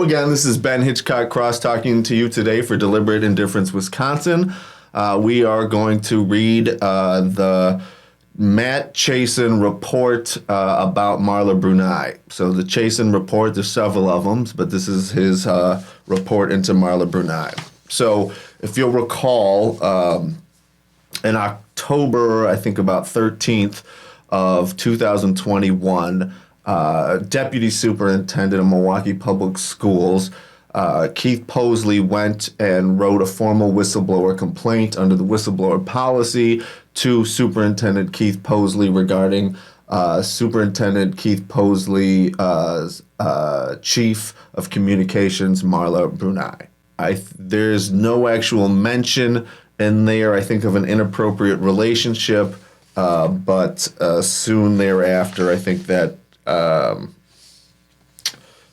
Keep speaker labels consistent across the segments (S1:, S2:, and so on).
S1: So again, this is Ben Hitchcock Cross talking to you today for Deliberate Indifference, Wisconsin. We are going to read the Matt Chason report about Marla Bronaugh. So the Chason report, there's several of them, but this is his report into Marla Bronaugh. So if you'll recall, in October, I think about 13th of 2021, Deputy Superintendent of Milwaukee Public Schools, Keith Posley, went and wrote a formal whistleblower complaint under the whistleblower policy to Superintendent Keith Posley regarding Superintendent Keith Posley's Chief of Communications, Marla Bronaugh. There's no actual mention in there, I think, of an inappropriate relationship, but soon thereafter, I think that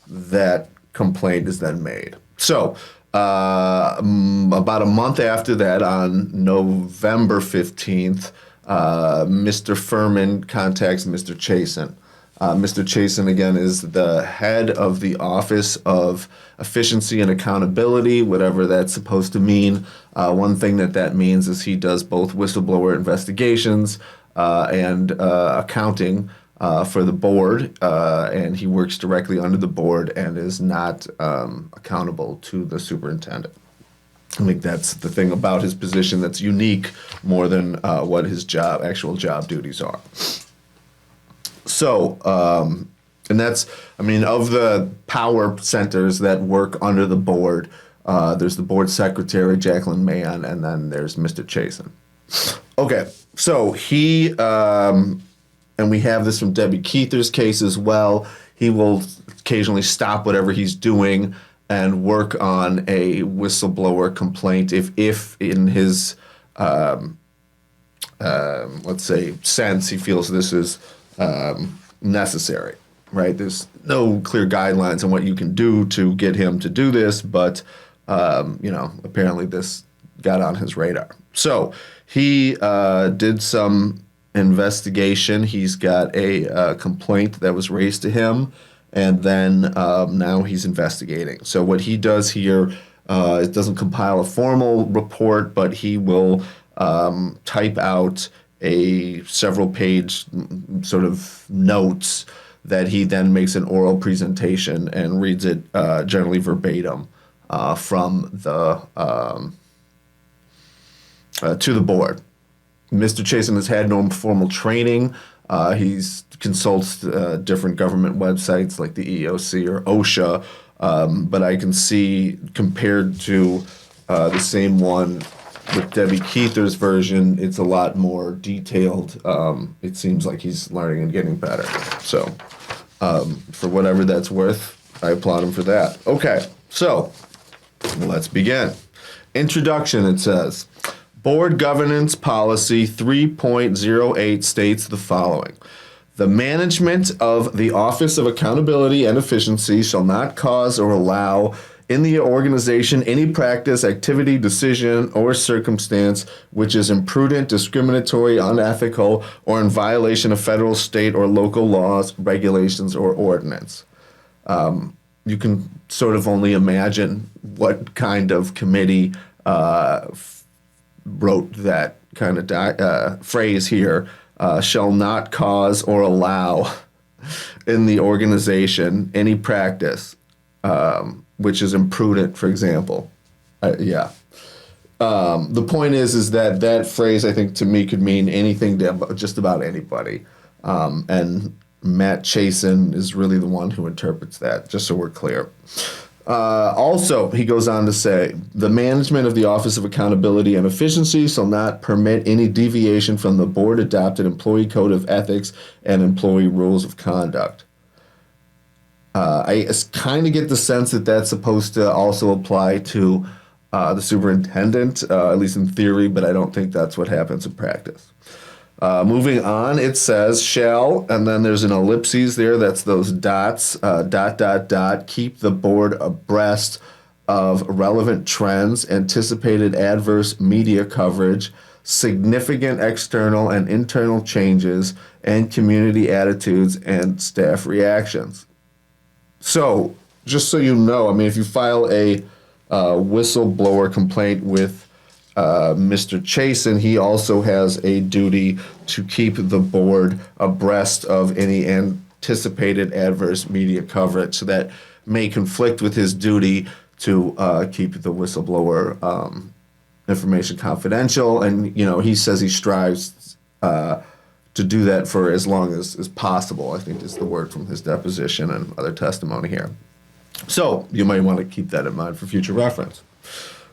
S1: that complaint is then made. So about a month after that, on November 15th, Mr. Furman contacts Mr. Chason. Mr. Chason, again, is the head of the Office of Efficiency and Accountability, whatever that's supposed to mean. One thing that means is he does both whistleblower investigations and accounting for the board, and he works directly under the board and is not accountable to the superintendent. I think that's the thing about his position that's unique more than what his actual job duties are. So, and that's, I mean, of the power centers that work under the board, there's the board secretary, Jacqueline Mann, and then there's Mr. Chason. Okay, so he, and we have this from Debbie Keither's case as well, he will occasionally stop whatever he's doing and work on a whistleblower complaint if in his, let's say, sense, he feels this is necessary, right? There's no clear guidelines on what you can do to get him to do this, but, apparently this got on his radar. So he did some investigation. He's got a complaint that was raised to him, and then now he's investigating. So what he does here, it doesn't compile a formal report, but he will type out a several-page sort of notes that he then makes an oral presentation and reads it generally verbatim from the to the board. Mr. Chason has had no formal training. He consults different government websites like the EEOC or OSHA, but I can see compared to the same one with Debbie Keither's version, it's a lot more detailed. It seems like he's learning and getting better. So for whatever that's worth, I applaud him for that. Okay, so let's begin. Introduction, it says, Board Governance Policy 3.08 states the following. The management of the Office of Accountability and Efficiency shall not cause or allow in the organization any practice, activity, decision, or circumstance which is imprudent, discriminatory, unethical, or in violation of federal, state, or local laws, regulations, or ordinance. You can sort of only imagine what kind of committee wrote that kind of phrase here, shall not cause or allow in the organization any practice which is imprudent, for example. The point is that phrase, I think, to me could mean anything to just about anybody. And Matt Chason is really the one who interprets that, just so we're clear. Also, he goes on to say, the management of the Office of Accountability and Efficiency shall not permit any deviation from the board-adopted employee code of ethics and employee rules of conduct. I kind of get the sense that that's supposed to also apply to the superintendent, at least in theory, but I don't think that's what happens in practice. Moving on, it says shall, and then there's an ellipses there, that's those dots, ... keep the board abreast of relevant trends, anticipated adverse media coverage, significant external and internal changes, and community attitudes and staff reactions. So just so you know, I mean, if you file a whistleblower complaint with Mr. Chason, he also has a duty to keep the board abreast of any anticipated adverse media coverage. So that may conflict with his duty to keep the whistleblower information confidential. And, you know, he says he strives to do that for as long as possible, I think is the word from his deposition and other testimony here. So you might want to keep that in mind for future reference.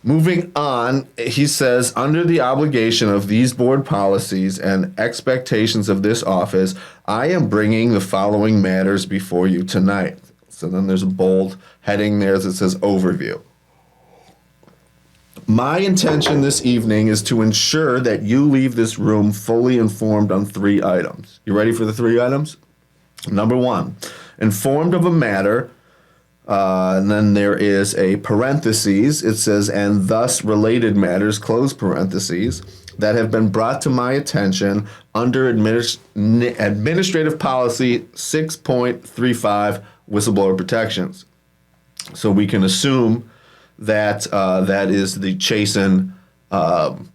S1: Moving on, he says, under the obligation of these board policies and expectations of this office, I am bringing the following matters before you tonight. So then there's a bold heading there that says overview. My intention this evening is to ensure that you leave this room fully informed on 3 items. You ready for the 3 items? Number 1, informed of a matter. And then there is a parentheses. It says, and thus related matters, close parentheses, that have been brought to my attention under Administrative Policy 6.35, whistleblower protections. So we can assume that that is the Chason, the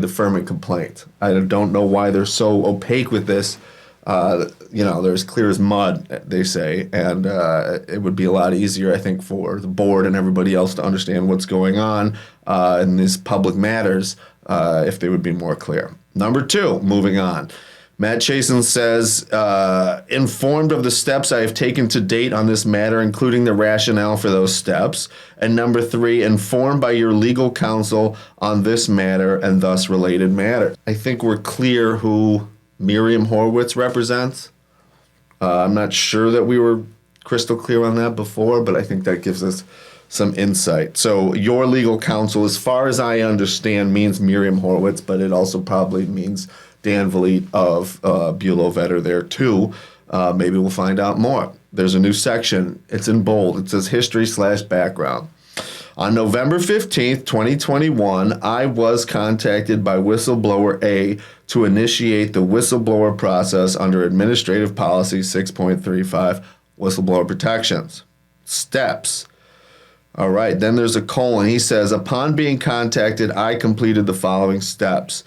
S1: Furman complaint. I don't know why they're so opaque with this. You know, they're as clear as mud, they say, and it would be a lot easier, I think, for the board and everybody else to understand what's going on in these public matters if they would be more clear. Number 2, moving on. Matt Chason says, informed of the steps I have taken to date on this matter, including the rationale for those steps. And number 3, informed by your legal counsel on this matter and thus related matters. I think we're clear who Miriam Horowitz represents. I'm not sure that we were crystal clear on that before, but I think that gives us some insight. So your legal counsel, as far as I understand, means Miriam Horowitz, but it also probably means Dan Vliet of Bulow Vetter there too. Maybe we'll find out more. There's a new section. It's in bold. It says history/background. On November 15th, 2021, I was contacted by Whistleblower A to initiate the whistleblower process under Administrative Policy 6.35, whistleblower protections. Steps. All right, then there's a colon. He says, upon being contacted, I completed the following steps.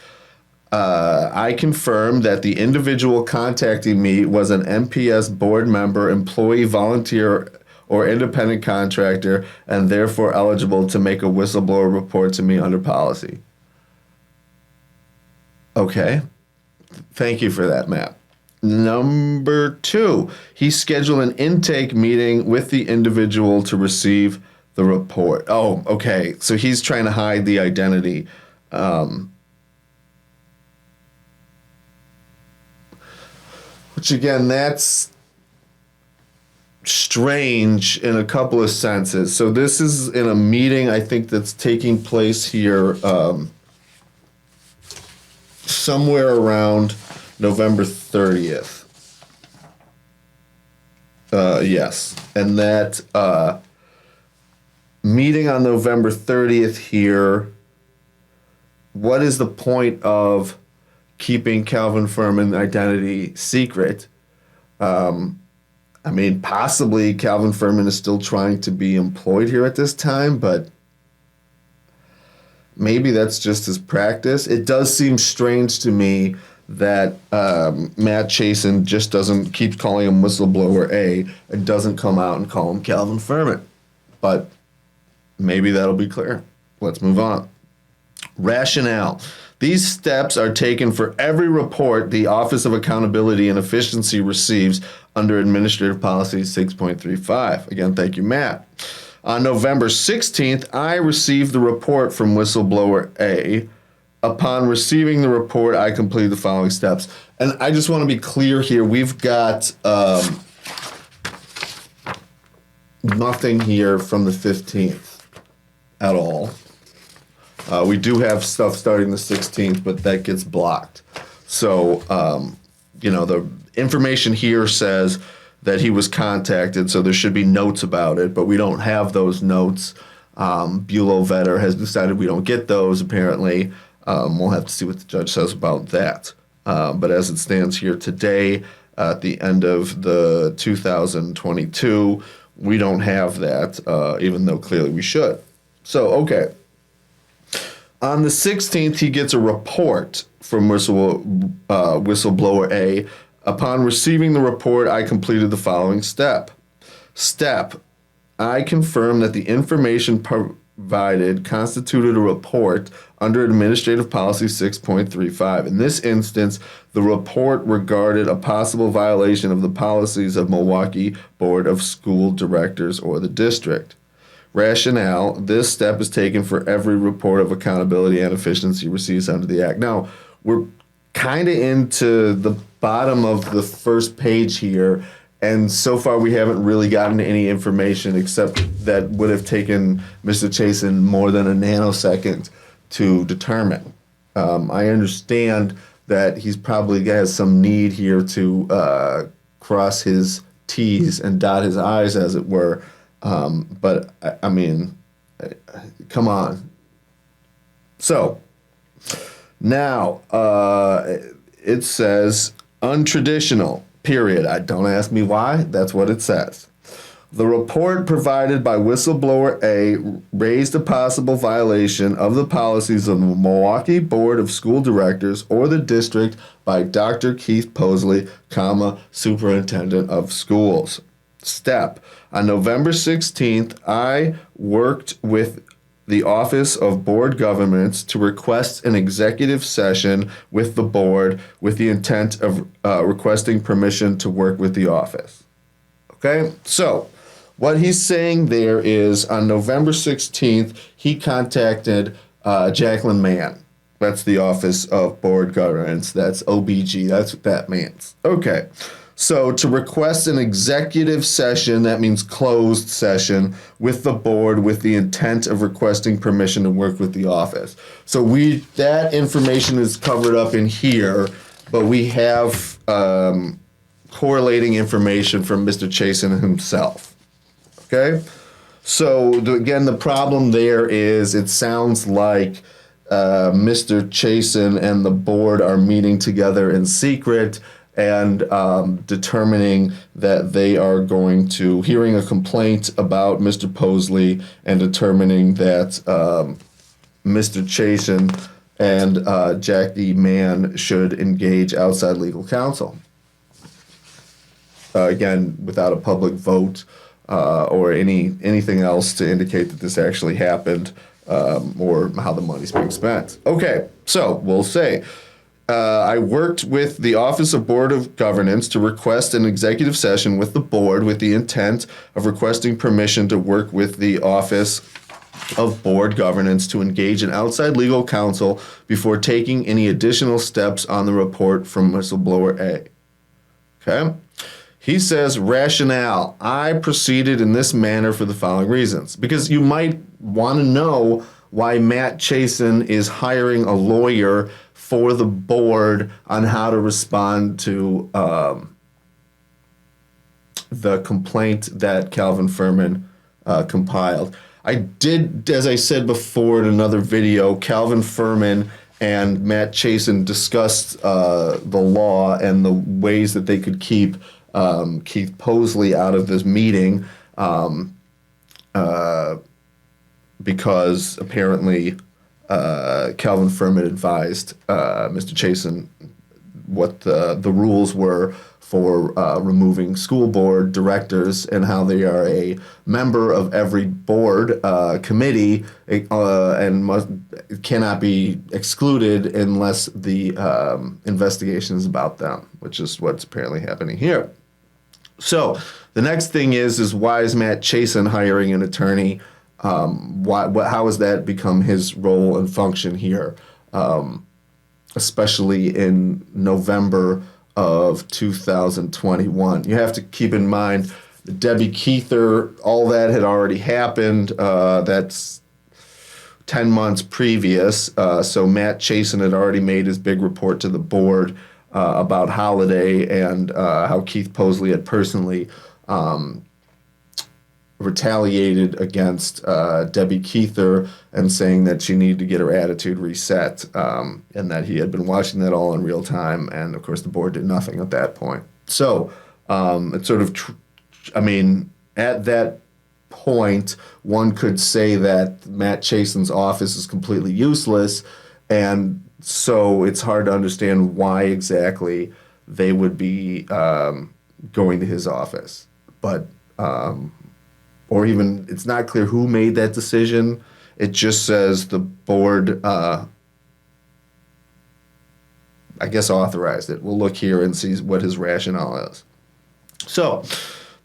S1: I confirm that the individual contacting me was an MPS board member, employee, volunteer, or independent contractor, and therefore eligible to make a whistleblower report to me under policy. Okay. Thank you for that, Matt. Number 2, he scheduled an intake meeting with the individual to receive the report. Oh, okay. So he's trying to hide the identity. Which, again, that's strange in a couple of senses. So this is in a meeting, I think, that's taking place here somewhere around November 30th. Yes. And that meeting on November 30th here, what is the point of keeping Calvin Furman identity secret? I mean, possibly Calvin Furman is still trying to be employed here at this time, but maybe that's just his practice. It does seem strange to me that Matt Chason just doesn't keep calling him Whistleblower A and doesn't come out and call him Calvin Furman. But maybe that'll be clear. Let's move on. Rationale. These steps are taken for every report the Office of Accountability and Efficiency receives under Administrative Policy 6.35. Again, thank you, Matt. On November 16th, I received the report from Whistleblower A. Upon receiving the report, I completed the following steps. And I just want to be clear here. We've got nothing here from the 15th at all. We do have stuff starting the 16th, but that gets blocked. So, the information here says that he was contacted, so there should be notes about it, but we don't have those notes. Bulow Vetter has decided we don't get those, apparently. We'll have to see what the judge says about that. But as it stands here today, at the end of the 2022. We don't have that, even though clearly we should. So, okay. On the 16th, he gets a report from Whistleblower A. Upon receiving the report, I completed the following step. I confirm that the information provided constituted a report under Administrative Policy 6.35. In this instance, the report regarded a possible violation of the policies of Milwaukee Board of School Directors or the district. Rationale, this step is taken for every report of accountability and efficiency received under the Act. Now, we're kind of into the bottom of the first page here, and so far we haven't really gotten any information except that would have taken Mr. Chason more than a nanosecond to determine. I understand that he's probably has some need here to cross his T's and dot his I's, as it were. But I mean, come on. So now it says untraditional, period. Don't ask me why. That's what it says. The report provided by Whistleblower A raised a possible violation of the policies of the Milwaukee Board of School Directors or the district by Dr. Keith Posley, Superintendent of Schools. Step. On November 16th, I worked with the Office of Board Governance to request an executive session with the board with the intent of requesting permission to work with the office. Okay, so what he's saying there is on November 16th, he contacted Jacqueline Mann. That's the Office of Board Governance. That's OBG. That's what that means. Okay. So to request an executive session, that means closed session, with the board with the intent of requesting permission to work with the office. So that information is covered up in here, but we have correlating information from Mr. Chason himself. Okay? So again, the problem there is it sounds like Mr. Chason and the board are meeting together in secret and determining that they are going to, hearing a complaint about Mr. Posley and determining that Mr. Chason and Jackie Mann should engage outside legal counsel. Again, without a public vote or anything else to indicate that this actually happened or how the money's being spent. Okay, so we'll say, I worked with the Office of Board of Governance to request an executive session with the board with the intent of requesting permission to work with the Office of Board Governance to engage an outside legal counsel before taking any additional steps on the report from Whistleblower A. Okay? He says, rationale, I proceeded in this manner for the following reasons. Because you might want to know why Matt Chason is hiring a lawyer for the board on how to respond to the complaint that Calvin Furman compiled. I did, as I said before in another video, Calvin Furman and Matt Chason discussed the law and the ways that they could keep Keith Posley out of this meeting because apparently Calvin Furman advised Mr. Chason what the rules were for removing school board directors and how they are a member of every board committee and cannot be excluded unless the investigation is about them, which is what's apparently happening here. So the next thing is why is Matt Chason hiring an attorney? How has that become his role and function here, especially in November of 2021? You have to keep in mind Debbie Keither, all that had already happened. That's 10 months previous. So Matt Chason had already made his big report to the board about Holiday and how Keith Posley had personally retaliated against Debbie Keither and saying that she needed to get her attitude reset and that he had been watching that all in real time. And, of course, the board did nothing at that point. So it's sort of, at that point, one could say that Matt Chason's office is completely useless, and so it's hard to understand why exactly they would be going to his office. But, or even, it's not clear who made that decision. It just says the board, I guess, authorized it. We'll look here and see what his rationale is. So,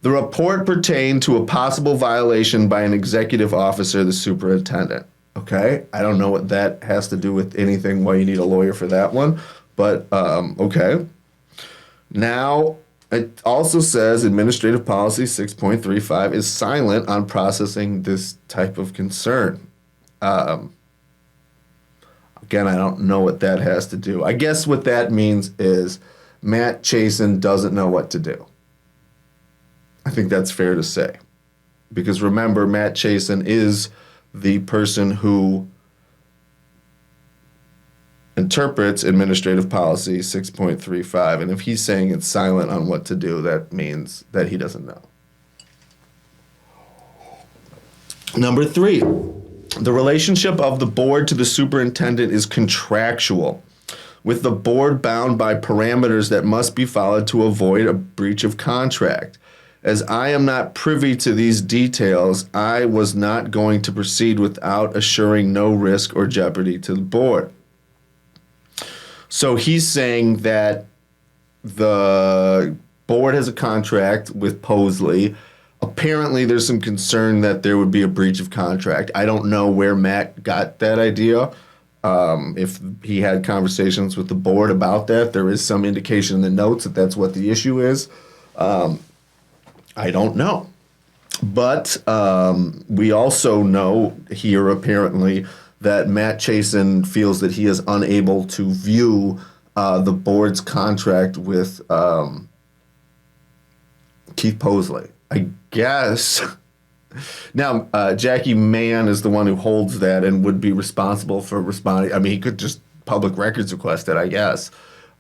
S1: the report pertained to a possible violation by an executive officer, the superintendent. Okay, I don't know what that has to do with anything, why you need a lawyer for that one, but okay. Now, it also says Administrative Policy 6.35 is silent on processing this type of concern. Again, I don't know what that has to do. I guess what that means is Matt Chason doesn't know what to do. I think that's fair to say. Because remember, Matt Chason is the person who interprets Administrative Policy 6.35. And if he's saying it's silent on what to do, that means that he doesn't know. Number 3, the relationship of the board to the superintendent is contractual, with the board bound by parameters that must be followed to avoid a breach of contract. As I am not privy to these details, I was not going to proceed without assuring no risk or jeopardy to the board. So he's saying that the board has a contract with Posley. Apparently, there's some concern that there would be a breach of contract. I don't know where Matt got that idea. If he had conversations with the board about that, there is some indication in the notes that that's what the issue is. I don't know. But we also know here, apparently, that Matt Chason feels that he is unable to view the board's contract with Keith Posley. I guess. Now, Jackie Mann is the one who holds that and would be responsible for responding. I mean, he could just public records request it, I guess.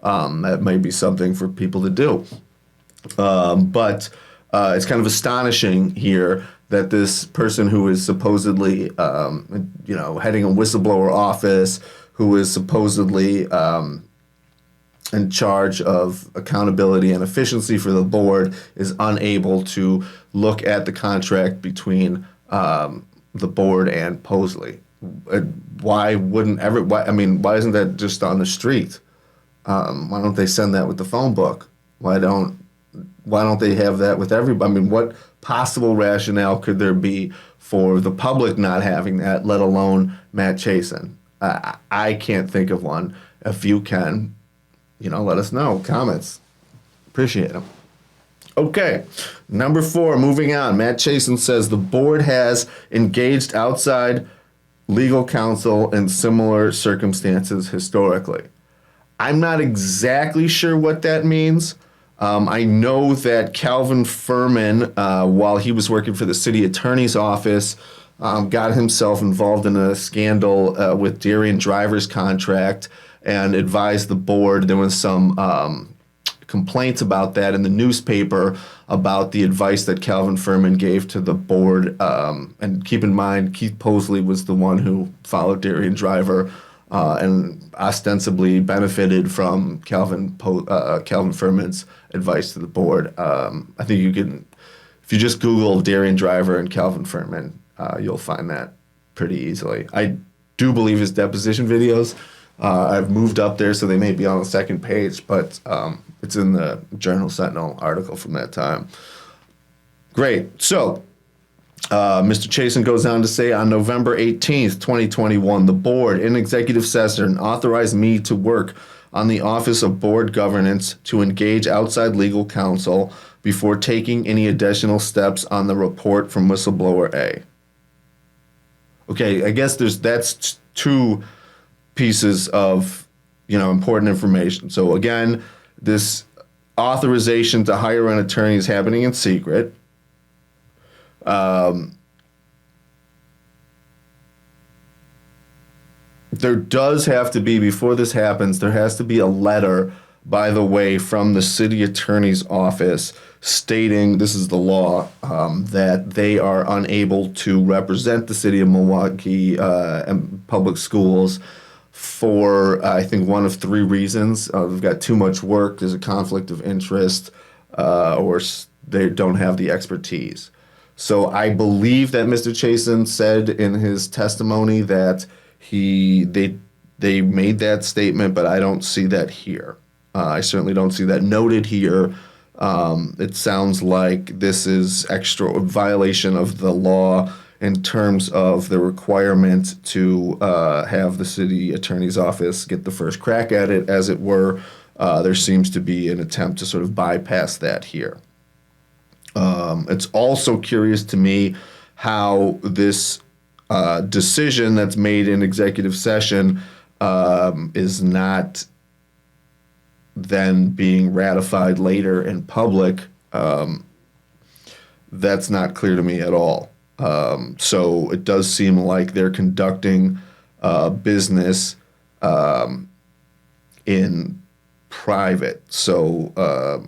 S1: That may be something for people to do. But it's kind of astonishing here that this person who is supposedly, heading a whistleblower office, who is supposedly in charge of accountability and efficiency for the board, is unable to look at the contract between the board and Posley. Why isn't that just on the street? Why don't they send that with the phone book? Why don't they have that with everybody? I mean, what possible rationale could there be for the public not having that, let alone Matt Chason? I can't think of one. If you can, let us know. Comments. Appreciate them. Okay, number 4, moving on. Matt Chason says the board has engaged outside legal counsel in similar circumstances historically. I'm not exactly sure what that means. I know that Calvin Furman, while he was working for the city attorney's office, got himself involved in a scandal with Darian Driver's contract and advised the board. There was some complaints about that in the newspaper about the advice that Calvin Furman gave to the board. And keep in mind, Keith Posley was the one who followed Darian Driver and ostensibly benefited from Calvin Furman's advice to the board. I think you can, if you just Google Darian Driver and Calvin Furman, you'll find that pretty easily. I do believe his deposition videos. I've moved up there, so they may be on the second page, but it's in the Journal Sentinel article from that time. Great. So, Mr. Chason goes on to say, on November 18th, 2021, the board, in executive session, authorized me to work on the Office of Board Governance to engage outside legal counsel before taking any additional steps on the report from Whistleblower A. Okay, I guess that's 2 pieces of, important information. So again, this authorization to hire an attorney is happening in secret. There does have to be, before this happens, there has to be a letter by the way, from the city attorney's office stating, this is the law, that they are unable to represent the city of Milwaukee and public schools for, I think, one of three reasons. They've got too much work, there's a conflict of interest, or they don't have the expertise. So I believe that Mr. Chason said in his testimony that they made that statement, but I don't see that here. I certainly don't see that noted here. It sounds like this is extra violation of the law in terms of the requirement to have the city attorney's office get the first crack at it, as it were. There seems to be an attempt to sort of bypass that here. It's also curious to me how this decision that's made in executive session is not then being ratified later in public. That's not clear to me at all. So it does seem like they're conducting business in private. So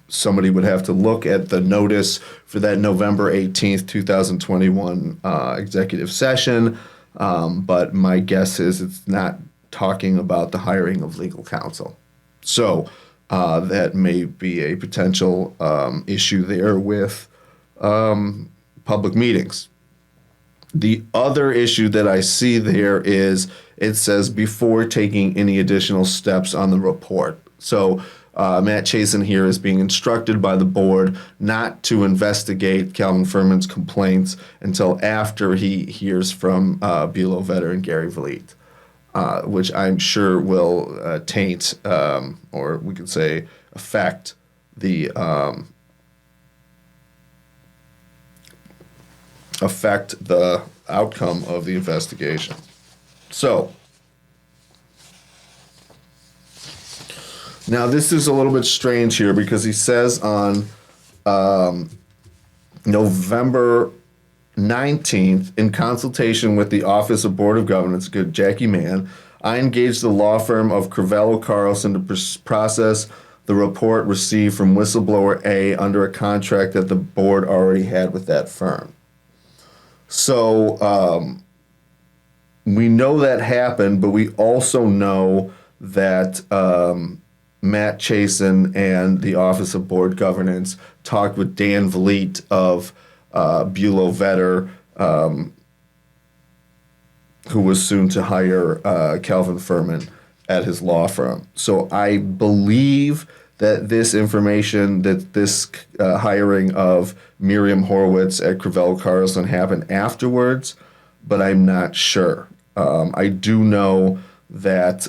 S1: somebody would have to look at the notice for that November 18th, 2021 executive session. But my guess is it's not talking about the hiring of legal counsel. So that may be a potential issue there with public meetings. The other issue that I see there is it says before taking any additional steps on the report. So Matt Chason here is being instructed by the board not to investigate Calvin Furman's complaints until after he hears from Bulow Vetter and Gary Vliet, which I'm sure will taint, or we could say affect the outcome of the investigation. So now this is a little bit strange here because he says on November 19th, in consultation with the Office of Board of Governance, good Jackie Mann, I engaged the law firm of Crevello Carlson to process the report received from Whistleblower A under a contract that the board already had with that firm. So we know that happened, but we also know that Matt Chason and the Office of Board Governance talked with Dan Vliet of Bulow Vetter, who was soon to hire Calvin Furman at his law firm. So I believe that this information, that this hiring of Miriam Horowitz at Crevello Carlson happened afterwards, but I'm not sure. I do know that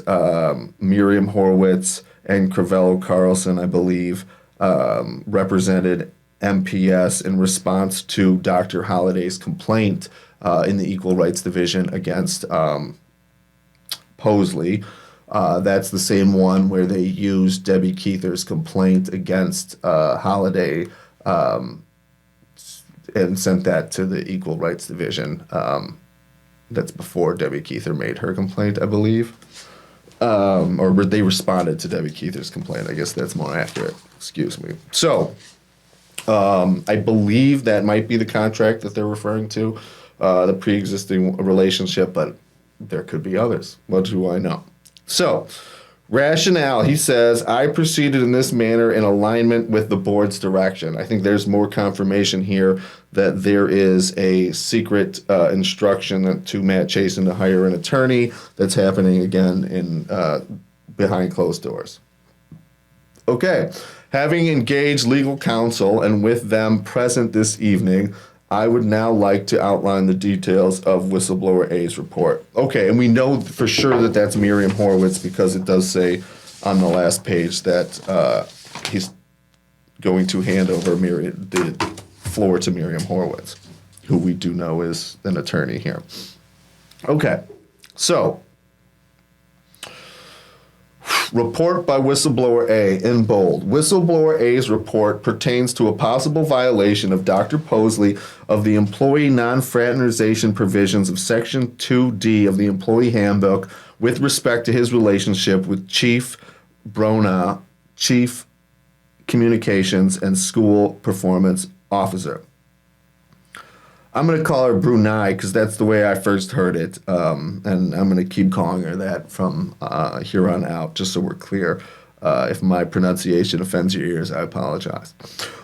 S1: Miriam Horowitz and Crevello Carlson, I believe, represented MPS in response to Dr. Holliday's complaint in the Equal Rights Division against Posley. That's the same one where they used Debbie Keither's complaint against Holliday and sent that to the Equal Rights Division. That's before Debbie Keither made her complaint, I believe. Or they responded to Debbie Keither's complaint. I guess that's more accurate. Excuse me. So I believe that might be the contract that they're referring to, the pre-existing relationship, but there could be others. What do I know? So, rationale, he says, I proceeded in this manner in alignment with the board's direction. I think there's more confirmation here that there is a secret instruction to Matt Chason to hire an attorney that's happening again in behind closed doors. Okay, having engaged legal counsel and with them present this evening, I would now like to outline the details of Whistleblower A's report. Okay, and we know for sure that that's Miriam Horowitz because it does say on the last page that he's going to hand over the floor to Miriam Horowitz, who we do know is an attorney here. Okay, so report by Whistleblower A in bold. Whistleblower A's report pertains to a possible violation of Dr. Posley of the employee non-fraternization provisions of Section 2D of the Employee Handbook with respect to his relationship with Chief Bronaugh, Chief Communications and School Performance Officer. I'm going to call her Brunei because that's the way I first heard it, and I'm going to keep calling her that from here on out, just so we're clear. If my pronunciation offends your ears, I apologize.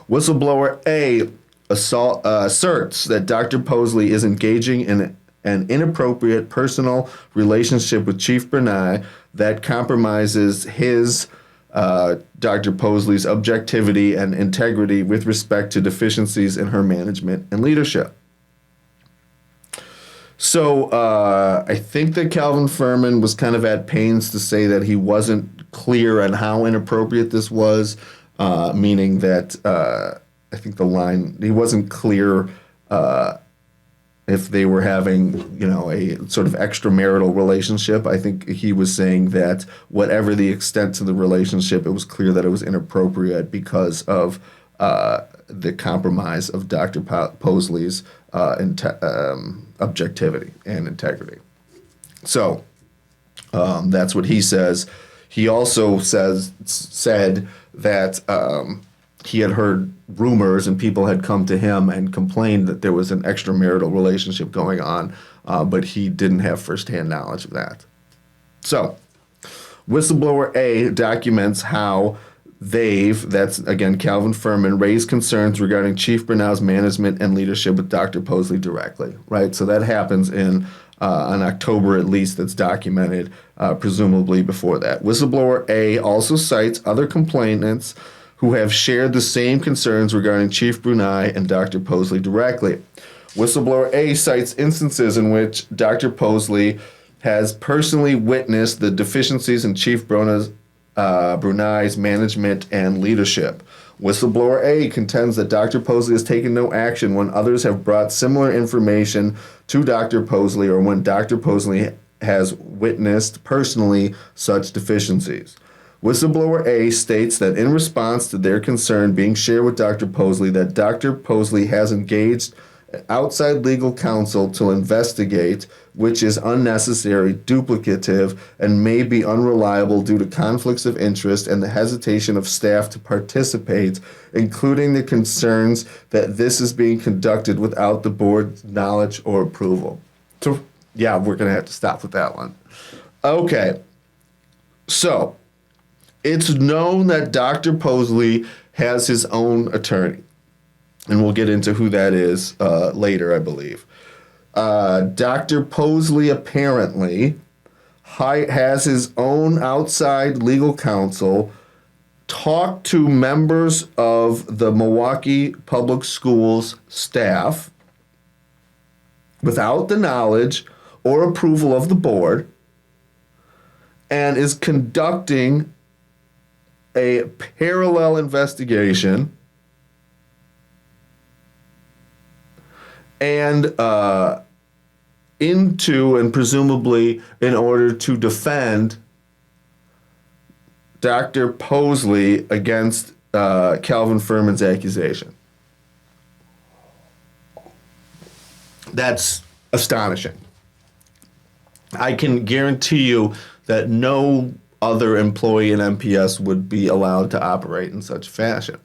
S1: Whistleblower A asserts that Dr. Posley is engaging in an inappropriate personal relationship with Chief Bronaugh that compromises his, Dr. Posley's objectivity and integrity with respect to deficiencies in her management and leadership. So I think that Calvin Furman was kind of at pains to say that he wasn't clear on how inappropriate this was, meaning that I think the line, he wasn't clear if they were having, a sort of extramarital relationship. I think he was saying that whatever the extent to the relationship, it was clear that it was inappropriate because of the compromise of Dr. Posley's objectivity and integrity. So that's what he says. He also said that he had heard rumors and people had come to him and complained that there was an extramarital relationship going on, but he didn't have firsthand knowledge of that. So, Whistleblower A documents how that's again Calvin Furman, raised concerns regarding Chief Bronaugh's management and leadership with Dr. Posley directly, right? So that happens in October at least, that's documented, presumably before that. Whistleblower A also cites other complainants who have shared the same concerns regarding Chief Bronaugh and Dr. Posley directly. Whistleblower A cites instances in which Dr. Posley has personally witnessed the deficiencies in Chief Bronaugh's management and leadership. Whistleblower A contends that Dr. Posley has taken no action when others have brought similar information to Dr. Posley or when Dr. Posley has witnessed personally such deficiencies. Whistleblower A states that in response to their concern being shared with Dr. Posley, that Dr. Posley has engaged outside legal counsel to investigate, which is unnecessary, duplicative, and may be unreliable due to conflicts of interest and the hesitation of staff to participate, including the concerns that this is being conducted without the board's knowledge or approval. So, yeah, we're going to have to stop with that one. Okay, so it's known that Dr. Posley has his own attorney, and we'll get into who that is later, I believe. Dr. Posley apparently has his own outside legal counsel talk to members of the Milwaukee Public Schools staff without the knowledge or approval of the board, and is conducting a parallel investigation and into and presumably in order to defend Dr. Posley against Calvin Furman's accusation. That's astonishing. I can guarantee you that no other employee in MPS would be allowed to operate in such fashion.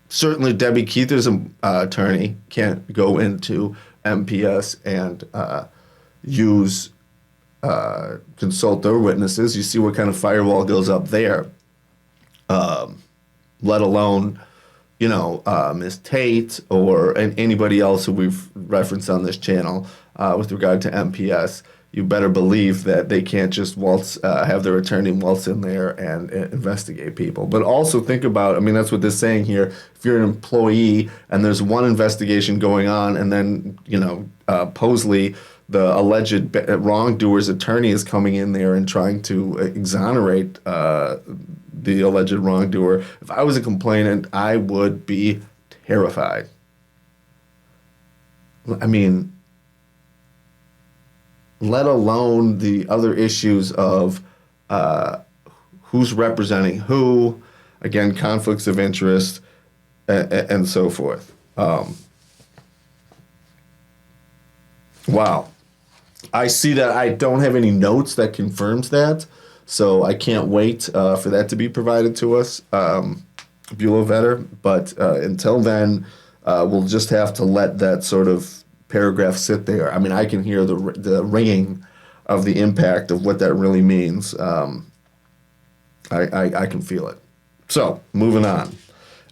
S1: Certainly Debbie Keither's attorney can't go into MPS and consult their witnesses. You see what kind of firewall goes up there, let alone, Ms. Tate or anybody else who we've referenced on this channel with regard to MPS. You better believe that they can't just have their attorney waltz in there and investigate people. But also think about, that's what they're saying here. If you're an employee and there's one investigation going on and then, Posley, the alleged wrongdoer's attorney, is coming in there and trying to exonerate the alleged wrongdoer. If I was a complainant, I would be terrified. Let alone the other issues of who's representing who, again, conflicts of interest, and so forth. Wow. I see that I don't have any notes that confirms that, So I can't wait for that to be provided to us, Bulow Vetter. But until then, we'll just have to let that sort of paragraph sit there. I mean, I can hear the ringing of the impact of what that really means. I can feel it. So, moving on.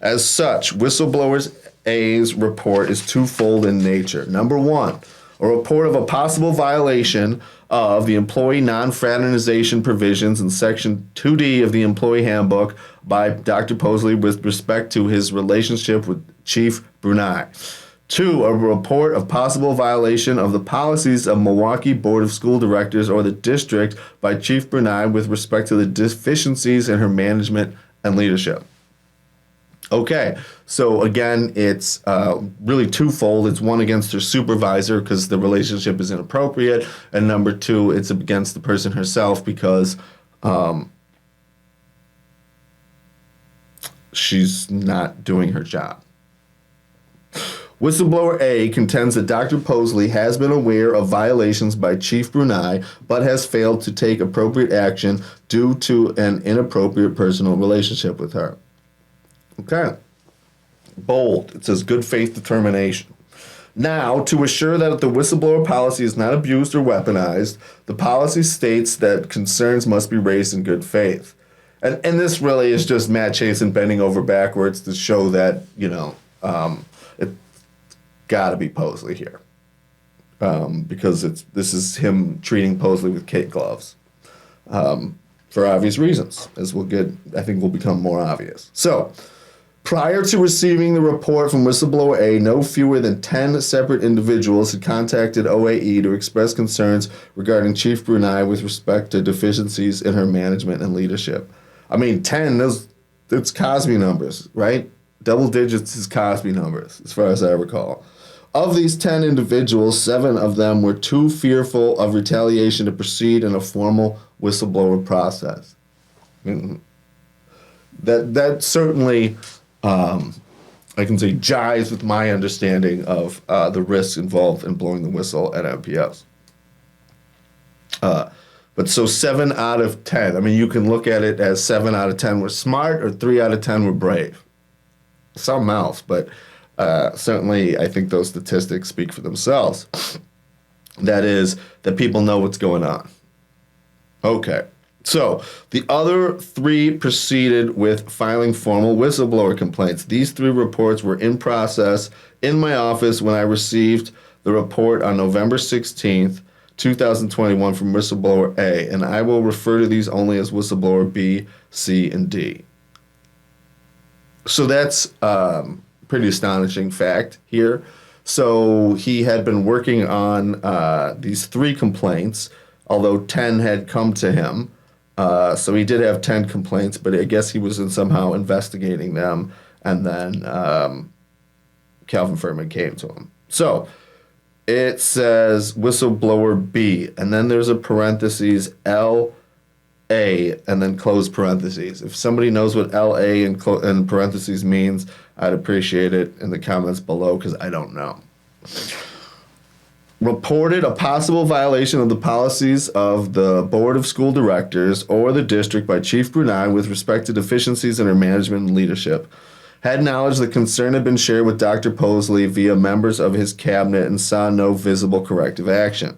S1: As such, Whistleblowers A's report is twofold in nature. Number one, a report of a possible violation of the employee non-fraternization provisions in Section 2D of the Employee Handbook by Dr. Posley with respect to his relationship with Chief Bronaugh. Two, a report of possible violation of the policies of Milwaukee Board of School Directors or the district by Chief Bronaugh with respect to the deficiencies in her management and leadership. Okay, so again, it's really twofold. It's one against her supervisor because the relationship is inappropriate, and number two, it's against the person herself because she's not doing her job. Whistleblower A contends that Dr. Posley has been aware of violations by Chief Bronaugh, but has failed to take appropriate action due to an inappropriate personal relationship with her. Okay. Bold. It says good faith determination. Now, to assure that the whistleblower policy is not abused or weaponized, the policy states that concerns must be raised in good faith. And this really is just Matt Chason bending over backwards to show that, it's got to be Posley here. Because this is him treating Posley with kid gloves. For obvious reasons, as I think will become more obvious. So, prior to receiving the report from Whistleblower A, no fewer than 10 separate individuals had contacted OAE to express concerns regarding Chief Bronaugh with respect to deficiencies in her management and leadership. I mean, 10, it's Cosby numbers, right? Double digits is Cosby numbers, as far as I recall. Of these 10 individuals, 7 of them were too fearful of retaliation to proceed in a formal whistleblower process. That certainly, I can say, jives with my understanding of the risks involved in blowing the whistle at MPS. But so 7 out of 10, I mean, you can look at it as 7 out of 10 were smart or 3 out of 10 were brave. Something else, but certainly I think those statistics speak for themselves. That is, that people know what's going on. Okay. So, the other 3 proceeded with filing formal whistleblower complaints. These 3 reports were in process in my office when I received the report on November 16th, 2021 from Whistleblower A, and I will refer to these only as Whistleblower B, C, and D. So that's pretty astonishing fact here. So he had been working on these 3 complaints, although 10 had come to him. So he did have 10 complaints, but I guess he was somehow investigating them, and then Calvin Furman came to him. So it says Whistleblower B, and then there's a parentheses L-A, and then close parentheses. If somebody knows what L-A and parentheses means, I'd appreciate it in the comments below, because I don't know. Reported a possible violation of the policies of the Board of School Directors or the district by Chief Bronaugh with respect to deficiencies in her management and leadership. Had knowledge the concern had been shared with Dr. Posley via members of his cabinet and saw no visible corrective action.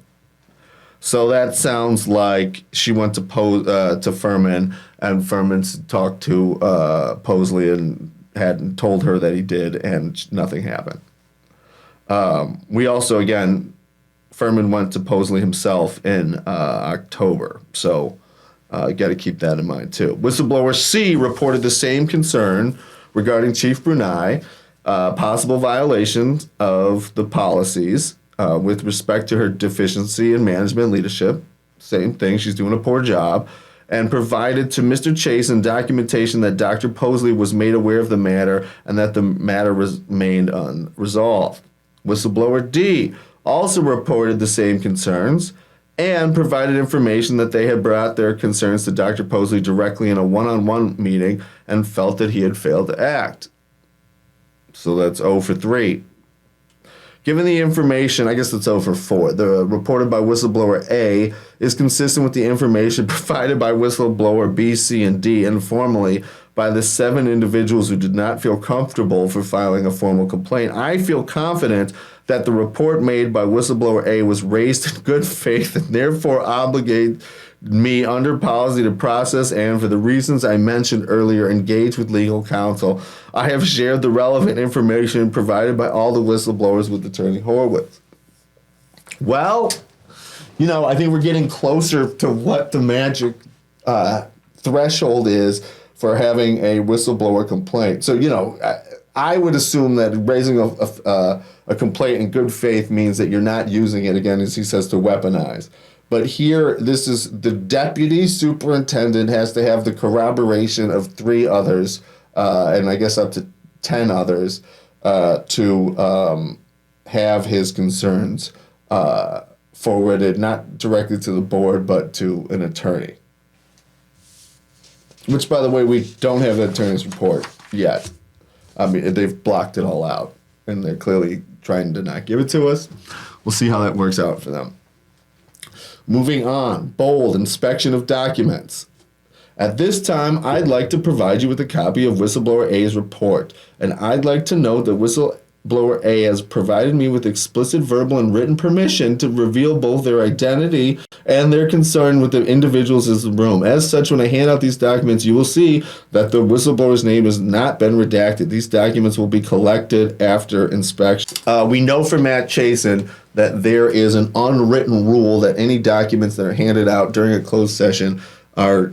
S1: So that sounds like she went to Furman, and Furman talked to Posley and had told her that he did, and nothing happened. We also, again, Furman went to Posley himself in October, so you got to keep that in mind too. Whistleblower C reported the same concern regarding Chief Bronaugh, possible violations of the policies with respect to her deficiency in management leadership. Same thing, she's doing a poor job, and provided to Mr. Chason documentation that Dr. Posley was made aware of the matter and that the matter remained unresolved. Whistleblower D also reported the same concerns and provided information that they had brought their concerns to Dr. Posley directly in a one-on-one meeting and felt that he had failed to act. So that's 0 for 3. Given the information, I guess it's over 4, the reported by whistleblower A is consistent with the information provided by whistleblower B, C, and D informally by the 7 individuals who did not feel comfortable for filing a formal complaint. I feel confident that the report made by whistleblower A was raised in good faith and therefore obligate me under policy to process and, for the reasons I mentioned earlier, engage with legal counsel. I have shared the relevant information provided by all the whistleblowers with Attorney Horowitz. Well, I think we're getting closer to what the magic threshold is for having a whistleblower complaint. So, I would assume that raising a complaint in good faith means that you're not using it, again, as he says, to weaponize. But here, this is the deputy superintendent has to have the corroboration of 3 others, and I guess up to 10 others, to have his concerns forwarded, not directly to the board, but to an attorney. Which, by the way, we don't have the attorney's report yet. I mean, they've blocked it all out, and they're clearly trying to not give it to us. We'll see how that works out for them. Moving on, bold, inspection of documents. At this time, I'd like to provide you with a copy of Whistleblower A's report, and I'd like to note that Whistleblower A has provided me with explicit verbal and written permission to reveal both their identity and their concern with the individuals in the room. As such, when I hand out these documents, you will see that the whistleblower's name has not been redacted. These documents will be collected after inspection. We know from Matt Chason that there is an unwritten rule that any documents that are handed out during a closed session are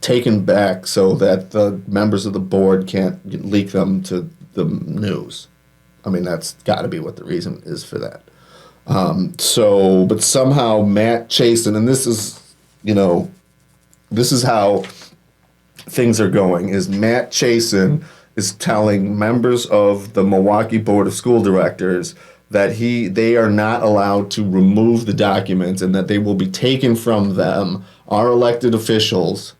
S1: taken back so that the members of the board can't leak them to the news. I mean, that's got to be what the reason is for that. But somehow Matt Chason, and this is how things are going, is Matt Chason is telling members of the Milwaukee Board of School Directors that they are not allowed to remove the documents and that they will be taken from them, our elected officials,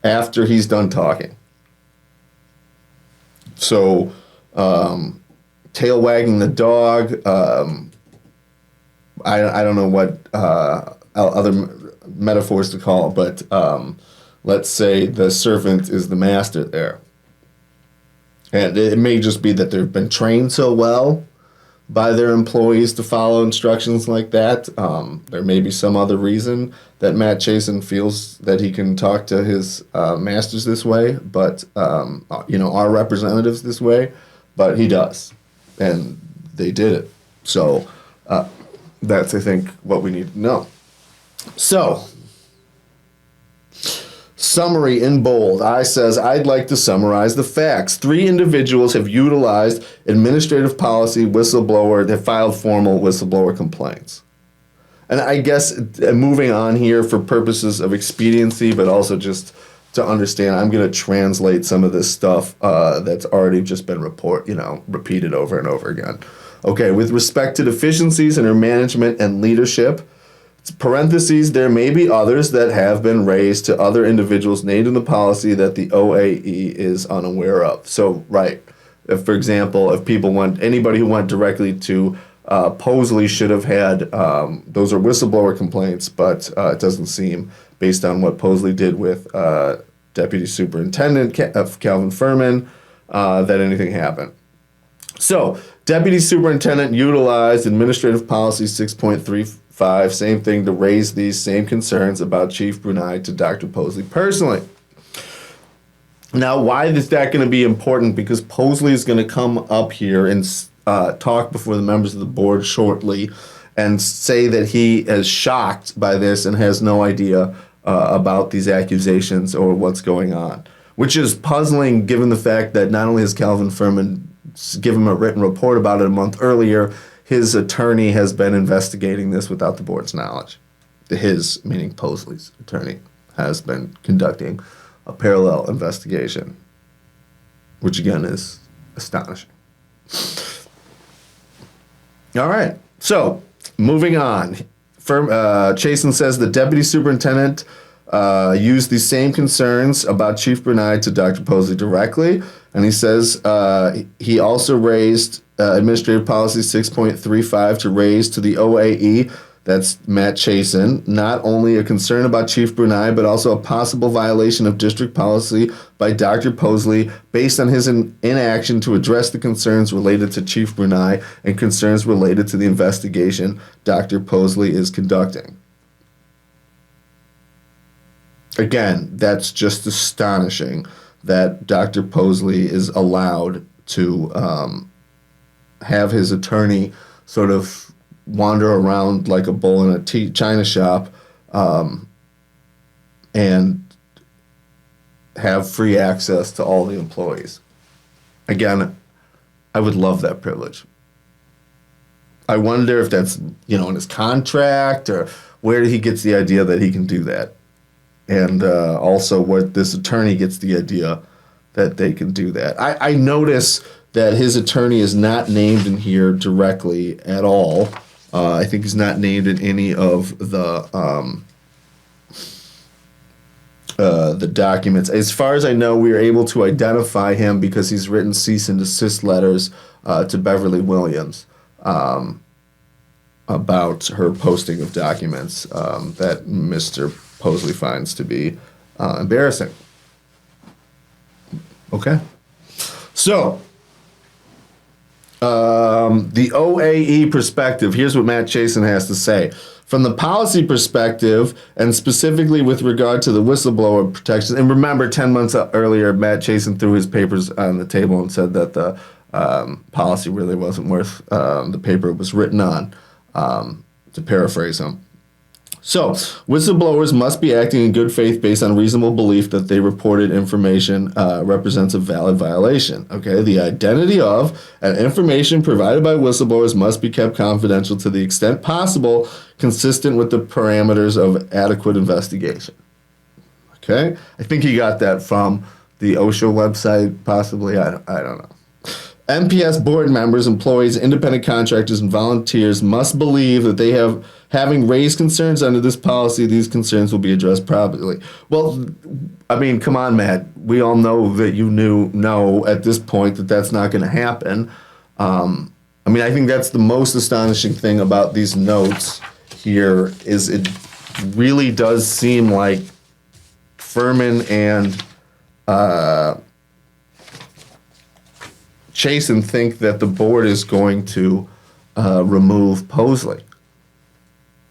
S1: after he's done talking. So, tail wagging the dog, I don't know what other metaphors to call it, but let's say the servant is the master there. And it may just be that they've been trained so well by their employees to follow instructions like that. There may be some other reason that Matt Chason feels that he can talk to his masters this way, but our representatives this way, but he does, and they did it. So that's, I think, what we need to know. So, summary in bold. I says, I'd like to summarize the facts. 3 individuals have utilized administrative policy whistleblower, have filed formal whistleblower complaints. And I guess moving on here for purposes of expediency, but also just to understand, I'm going to translate some of this stuff that's already just been repeated over and over again. Okay, with respect to deficiencies in her management and leadership, parentheses, there may be others that have been raised to other individuals named in the policy that the OAE is unaware of. So, right, if, for example, if anybody who went directly to Posley should have had, those are whistleblower complaints, but it doesn't seem, based on what Posley did with Deputy Superintendent Calvin Furman, that anything happened. So, Deputy Superintendent utilized Administrative Policy 6.35, same thing, to raise these same concerns about Chief Bronaugh to Dr. Posley personally. Now, why is that going to be important? Because Posley is going to come up here and talk before the members of the board shortly and say that he is shocked by this and has no idea about these accusations or what's going on, which is puzzling given the fact that not only has Calvin Furman given him a written report about it a month earlier, his attorney has been investigating this without the board's knowledge. His, meaning Posley's attorney, has been conducting a parallel investigation, which again is astonishing. All right, so moving on. Chason says the deputy superintendent used these same concerns about Chief Bronaugh to Dr. Posley directly, and he says he also raised Administrative Policy 6.35 to raise to the OAE, that's Matt Chason, not only a concern about Chief Brunei, but also a possible violation of district policy by Dr. Posley based on his inaction to address the concerns related to Chief Brunei and concerns related to the investigation Dr. Posley is conducting. Again, that's just astonishing that Dr. Posley is allowed to have his attorney sort of wander around like a bull in a china shop and have free access to all the employees. Again, I would love that privilege. I wonder if that's, in his contract, or where he gets the idea that he can do that. And also where this attorney gets the idea that they can do that. I notice that his attorney is not named in here directly at all. I think he's not named in any of the documents. As far as I know, we are able to identify him because he's written cease and desist letters to Beverly Williams about her posting of documents that Mr. Posley finds to be embarrassing. Okay. So, the OAE perspective, here's what Matt Chason has to say. From the policy perspective, and specifically with regard to the whistleblower protection, and remember 10 months earlier, Matt Chason threw his papers on the table and said that the policy really wasn't worth the paper it was written on, to paraphrase him. So, whistleblowers must be acting in good faith based on reasonable belief that they reported information represents a valid violation. Okay, the identity of and information provided by whistleblowers must be kept confidential to the extent possible, consistent with the parameters of adequate investigation. Okay, I think he got that from the OSHA website, possibly. I don't know. MPS board members, employees, independent contractors, and volunteers must believe that having raised concerns under this policy, these concerns will be addressed properly. Well, I mean, come on, Matt. We all know that you know at this point that that's not going to happen. I think that's the most astonishing thing about these notes here is it really does seem like Furman and Chason think that the board is going to remove Posley.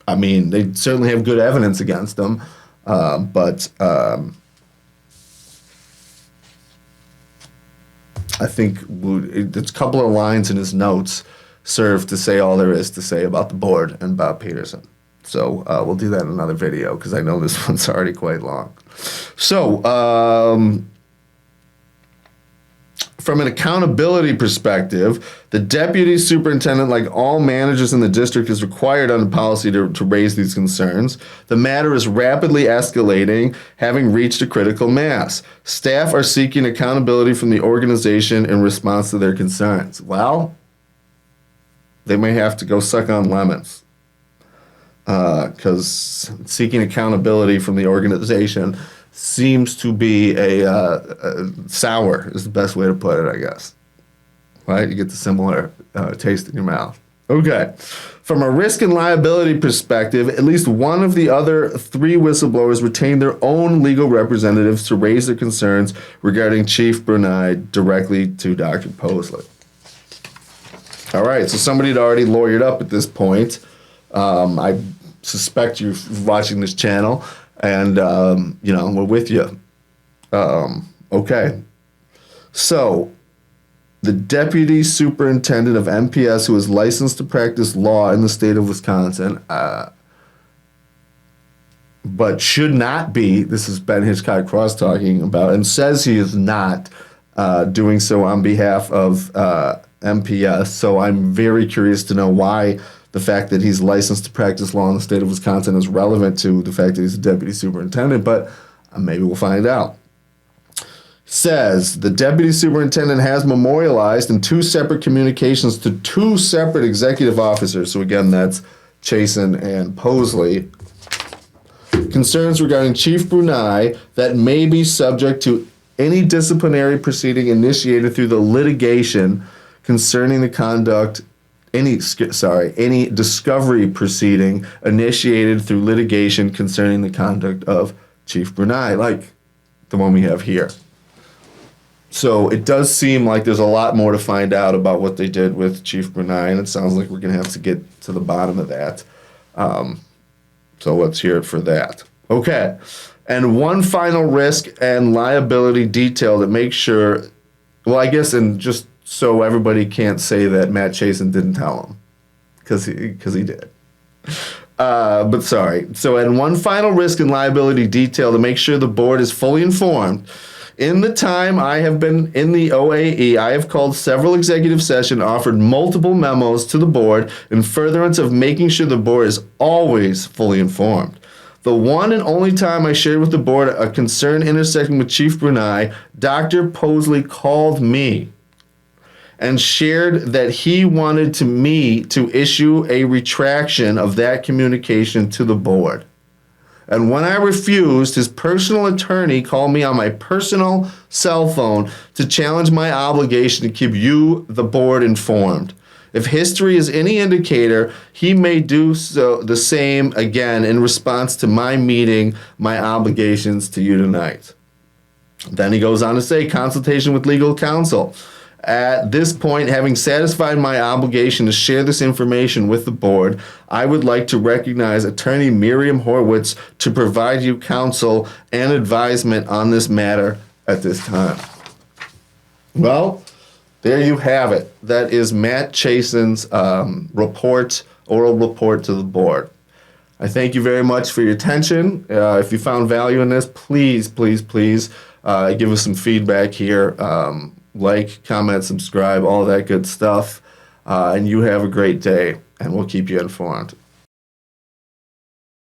S1: I mean, they certainly have good evidence against them, but I think it's a couple of lines in his notes serve to say all there is to say about the board and about Peterson. So we'll do that in another video because I know this one's already quite long. So, from an accountability perspective, the deputy superintendent, like all managers in the district, is required under policy to raise these concerns. The matter is rapidly escalating, having reached a critical mass. Staff are seeking accountability from the organization in response to their concerns. Well, they may have to go suck on lemons because seeking accountability from the organization seems to be a sour is the best way to put it, I guess. Right? You get the similar taste in your mouth. Okay. From a risk and liability perspective, at least one of the other three whistleblowers retained their own legal representatives to raise their concerns regarding Chief Brunei directly to Dr. Posley. All right. So somebody had already lawyered up at this point. I suspect you're watching this channel. And, we're with you. Okay. So, the deputy superintendent of MPS, who is licensed to practice law in the state of Wisconsin, but should not be, this is Ben Hitchcock Cross talking about, and says he is not doing so on behalf of MPS. So, I'm very curious to know why the fact that he's licensed to practice law in the state of Wisconsin is relevant to the fact that he's a deputy superintendent, but maybe we'll find out. Says the deputy superintendent has memorialized in two separate communications to two separate executive officers, so again, that's Chason and Posley, concerns regarding Chief Brunei that may be subject to any disciplinary proceeding initiated through the litigation concerning the conduct, any discovery proceeding initiated through litigation concerning the conduct of Chief Bronaugh, like the one we have here. So it does seem like there's a lot more to find out about what they did with Chief Bronaugh, and it sounds like we're going to have to get to the bottom of that. So let's hear it for that. Okay. And one final risk and liability detail that makes sure, well, I guess, and just so everybody can't say that Matt Chason didn't tell him, because he did. But sorry. So, and one final risk and liability detail to make sure the board is fully informed. In the time I have been in the OAE, I have called several executive sessions, offered multiple memos to the board in furtherance of making sure the board is always fully informed. The one and only time I shared with the board a concern intersecting with Chief Bronaugh, Dr. Posley called me and shared that he wanted me to issue a retraction of that communication to the board. And when I refused, his personal attorney called me on my personal cell phone to challenge my obligation to keep you, the board, informed. If history is any indicator, he may do so the same again in response to my meeting my obligations to you tonight. Then he goes on to say, consultation with legal counsel. At this point, having satisfied my obligation to share this information with the board, I would like to recognize Attorney Miriam Horwitz to provide you counsel and advisement on this matter at this time. Well, there you have it. That is Matt Chason's oral report to the board. I thank you very much for your attention. If you found value in this, please give us some feedback here. Like, comment, subscribe, all that good stuff. And you have a great day, and we'll keep you informed.